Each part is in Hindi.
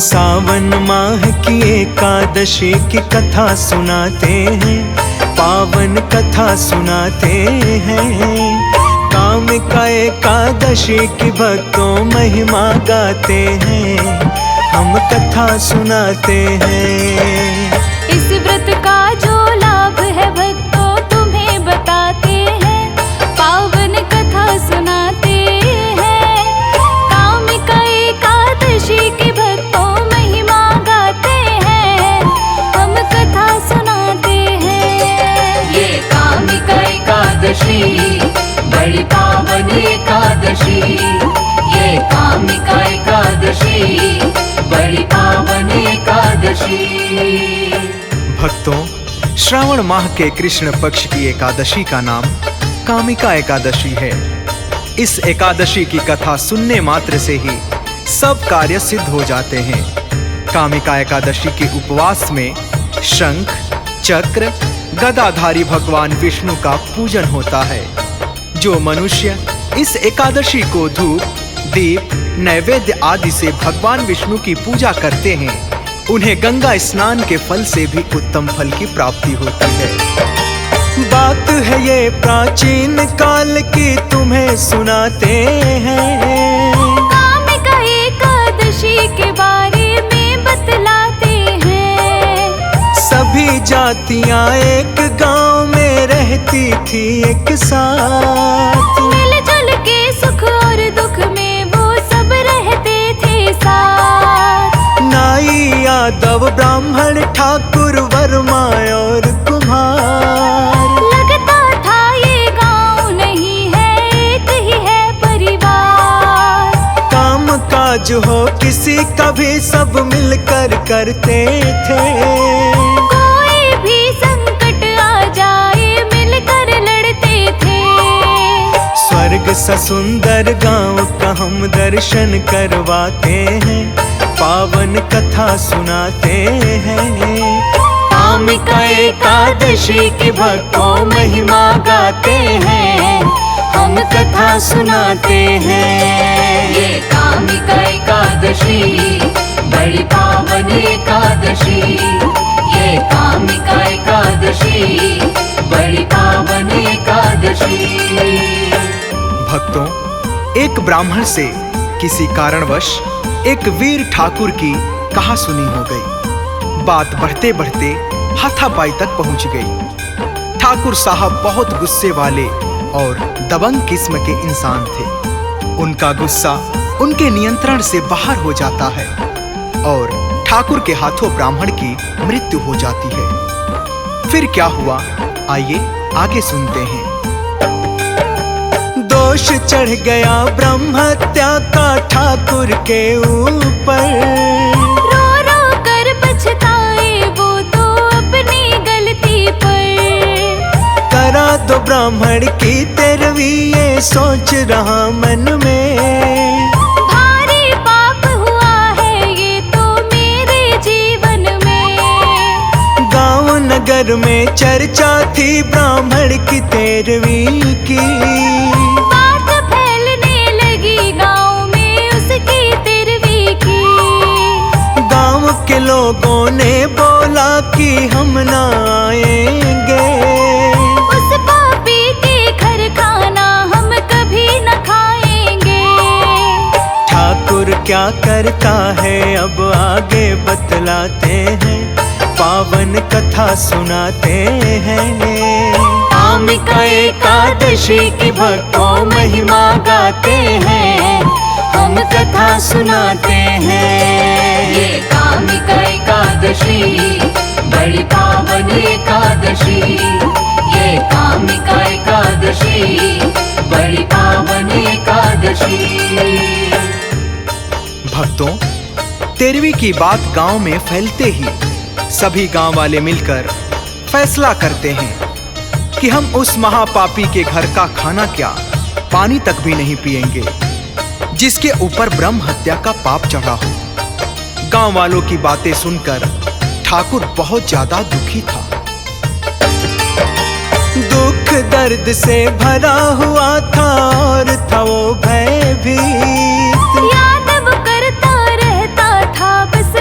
सावन माह की एकादशी की कथा सुनाते हैं, पावन कथा सुनाते हैं। कामिका एकादशी की भक्तों महिमा गाते हैं, हम कथा सुनाते हैं। इस व्रत का जो लाभ है भक्तों तुम्हें बताते हैं, पावन कथा सुनाते हैं। कामिका एकादशी की भक्तों महिमा गाते हैं, हम कथा सुनाते हैं। ये कामिका एकादशी बड़ी पावन एकादशी, ये कामिका एकादशी बड़ी पावन एकादशी। भक्तों, श्रावण माह के कृष्ण पक्ष की एकादशी का नाम कामिका एकादशी है। इस एकादशी की कथा सुनने मात्र से ही सब कार्य सिद्ध हो जाते हैं। कामिका एकादशी के उपवास में शंख, चक्र, गदाधारी भगवान विष्णु का पूजन होता है। जो मनुष्य इस एकादशी को धूप, दीप, नैवेद्य आदि से भगवान विष्णु की पूजा करते हैं, उन्हें गंगा स्नान के फल से भी उत्तम फल की प्राप्ति होती है। बात है ये प्राचीन काल की, तुम्हें सुनाते हैं। कामिका एकादशी के बारे में बतलाते हैं। सभी जातियां एक गांव में रहती थी एक साथ, मिलजुल के सुख और दुख में वो सब रहते थे साथ। नाई, यादव, ब्राह्मण, ठाकुर, वर्मा और कुम्हार। लगता था ये गांव नहीं है, एक ही है परिवार। काम काज हो किसी का भी सब मिलकर करते थे। कोई भी संकट आ जाए मिलकर लड़ते थे। स्वर्ग सा सुंदर गांव का हम दर्शन करवाते हैं, पावन कथा सुनाते हैं। कामिका एकादशी की भक्तों महिमा गाते हैं, हम कथा सुनाते हैं। ये कामिका एकादशी बड़ी पावन एकादशी, ये कामिका एकादशी बड़ी पावन एकादशी। भक्तों, एक ब्राह्मण से किसी कारणवश एक वीर ठाकुर की कहा सुनी हो गई। बात बढ़ते बढ़ते हाथापाई तक पहुंच गई। ठाकुर साहब बहुत गुस्से वाले और दबंग किस्म के इंसान थे। उनका गुस्सा उनके नियंत्रण से बाहर हो जाता है और ठाकुर के हाथों ब्राह्मण की मृत्यु हो जाती है। फिर क्या हुआ, आइए आगे सुनते हैं। दोष चढ़ गया ब्रह्म हत्या का ठाकुर के ऊपर। रो रो कर पछताए वो तो अपनी गलती पर। करा दो ब्राह्मण की तेरवी, ये सोच रहा मन में। भारी पाप हुआ है ये तो मेरे जीवन में। गांव नगर में चर्चा थी ब्राह्मण की तेरवी की। बात फैलने लगी गांव में उसकी तेरवी की। गांव के लोगों ने बोला कि हम ना आएंगे। उस पापी के घर खाना हम कभी न खाएंगे। ठाकुर क्या करता है अब आगे बतलाते हैं, पावन कथा सुनाते हैं। कामिका एकादशी की भक्तों महिमा गाते हैं, हम कथा सुनाते हैं। ये कामिका एकादशी बड़ी पावन एकादशी, ये कामिका एकादशी बड़ी पावन एकादशी। भक्तों, तेरहवीं की बात गांव में फैलते ही सभी गांव वाले मिलकर फैसला करते हैं कि हम उस महापापी के घर का खाना क्या, पानी तक भी नहीं पिएंगे जिसके ऊपर ब्रह्म हत्या का पाप चढ़ा हो। गांव वालों की बातें सुनकर ठाकुर बहुत ज्यादा दुखी था। दुख दर्द से भरा हुआ था और था वो भयभीत। यादव करता रहता था बस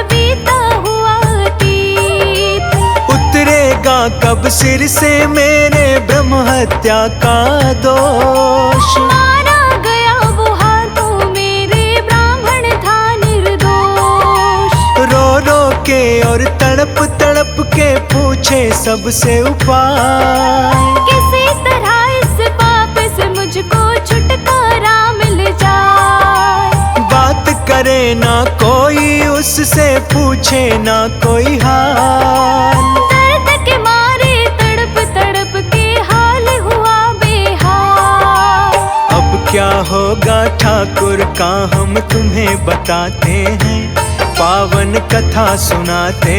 कब सिर से मेरे ब्रह्म हत्या का दोष। मारा गया वो हाथों मेरे, ब्राह्मण था निर्दोष। रो रो के और तड़प तड़प के पूछे सबसे उपाय, किसी तरह इस पाप से मुझको छुटकारा मिल जाए। बात करे ना कोई उससे, पूछे ना कोई हाल। दर्द के मारे तड़प तड़प के हाल हुआ बेहाल। अब क्या होगा ठाकुर का हम तुम्हें बताते हैं, पावन कथा सुनाते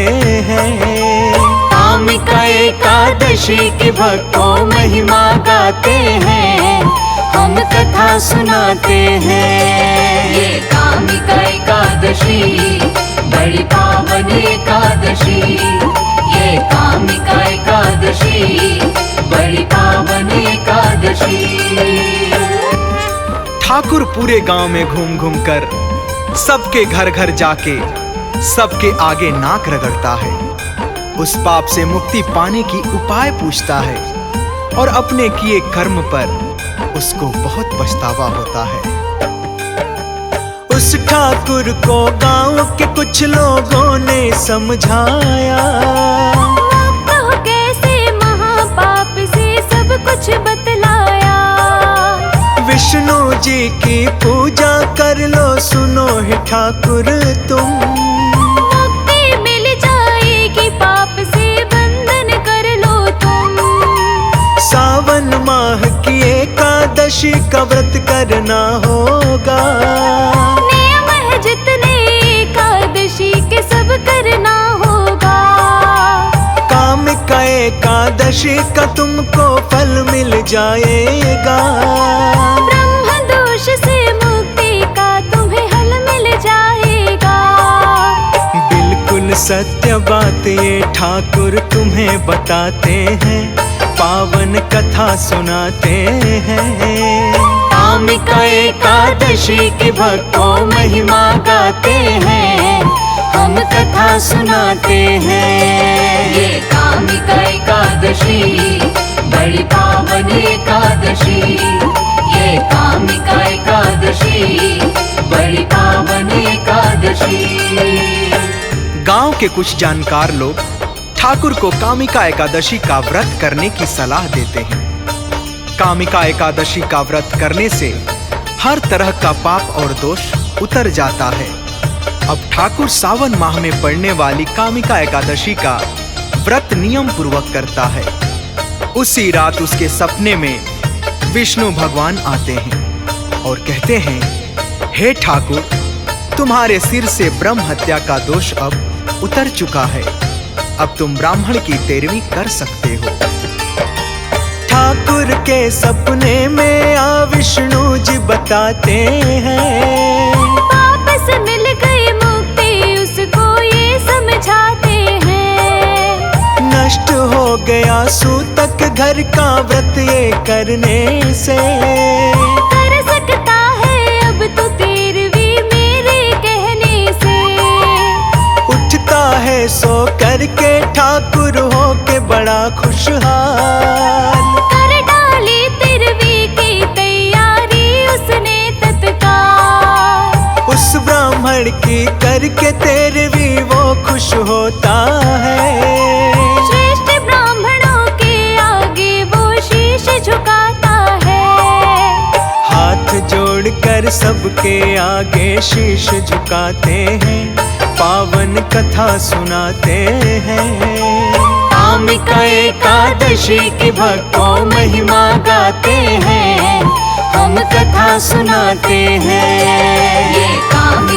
हैं। कामिका एकादशी की भक्तों महिमा गाते हैं, हम कथा सुनाते हैं। ये कामिका एकादशी बड़ी पावन एकादशी। ये कामिका एकादशी बड़ी पावन एकादशी। ठाकुर पूरे गांव में घूम घूम कर सबके घर घर जाके सबके आगे नाक रगड़ता है। उस पाप से मुक्ति पाने की उपाय पूछता है और अपने किए कर्म पर उसको बहुत पछतावा होता है। उस ठाकुर को गांव के कुछ लोगों ने समझाया, मुक्त हो कैसे महापाप से सब कुछ बतलाया। विष्णु जी की पूजा कर लो, सुनो हे ठाकुर तुम। मुक्ति मिल जाएगी, पाप से बंधन कर लो तुम। सावन माह की एकादशी का व्रत करना होगा। नियम है जितने एकादशी के सब करना होगा। कामिका एकादशी का तुमको फल मिल जाएगा। ब्रह्म दोष से मुक्ति का तुम्हें हल मिल जाएगा। बिल्कुल सत्य बात ये ठाकुर तुम्हें बताते हैं, पावन कथा सुनाते हैं। कामिका एकादशी की भक्तों महिमा गाते हैं, हम कथा सुनाते हैं। ये कामिका एकादशी बड़ी पावन एकादशी। ये कामिका एकादशी बड़ी पावन एकादशी। गांव के कुछ जानकार लोग ठाकुर को कामिका एकादशी का व्रत करने की सलाह देते हैं। कामिका एकादशी का व्रत करने से हर तरह का पाप और दोष उतर जाता है। अब ठाकुर सावन माह में पड़ने वाली कामिका एकादशी का व्रत नियम पूर्वक करता है। उसी रात उसके सपने में विष्णु भगवान आते हैं और कहते हैं, हे ठाकुर, तुम्हारे सिर से ब्रह्म हत्या का दोष अब उतर चुका है, अब तुम ब्राह्मण की तेरवी कर सकते हो। ठाकुर के सपने में आ विष्णु जी बताते हैं, पाप से मिल गई मुक्ति उसको ये समझाते हैं। नष्ट हो गया सूतक घर का व्रत ये करने से। कर सकता है अब तो तेरवी मेरे कहने से। उठता है सो करके ठाकुर हो के बड़ा खुशहाल। कर डाली तेरवी की तैयारी उसने तत्काल। उस ब्राह्मण की करके तेरवी वो खुश होता है। श्रेष्ठ ब्राह्मणों के आगे वो शीश झुकाता है। हाथ जोड़कर सबके आगे शीश झुकाते हैं, पावन कथा सुनाते हैं। कामिका एकादशी की भक्तों महिमा गाते हैं, हम कथा सुनाते हैं। ये काम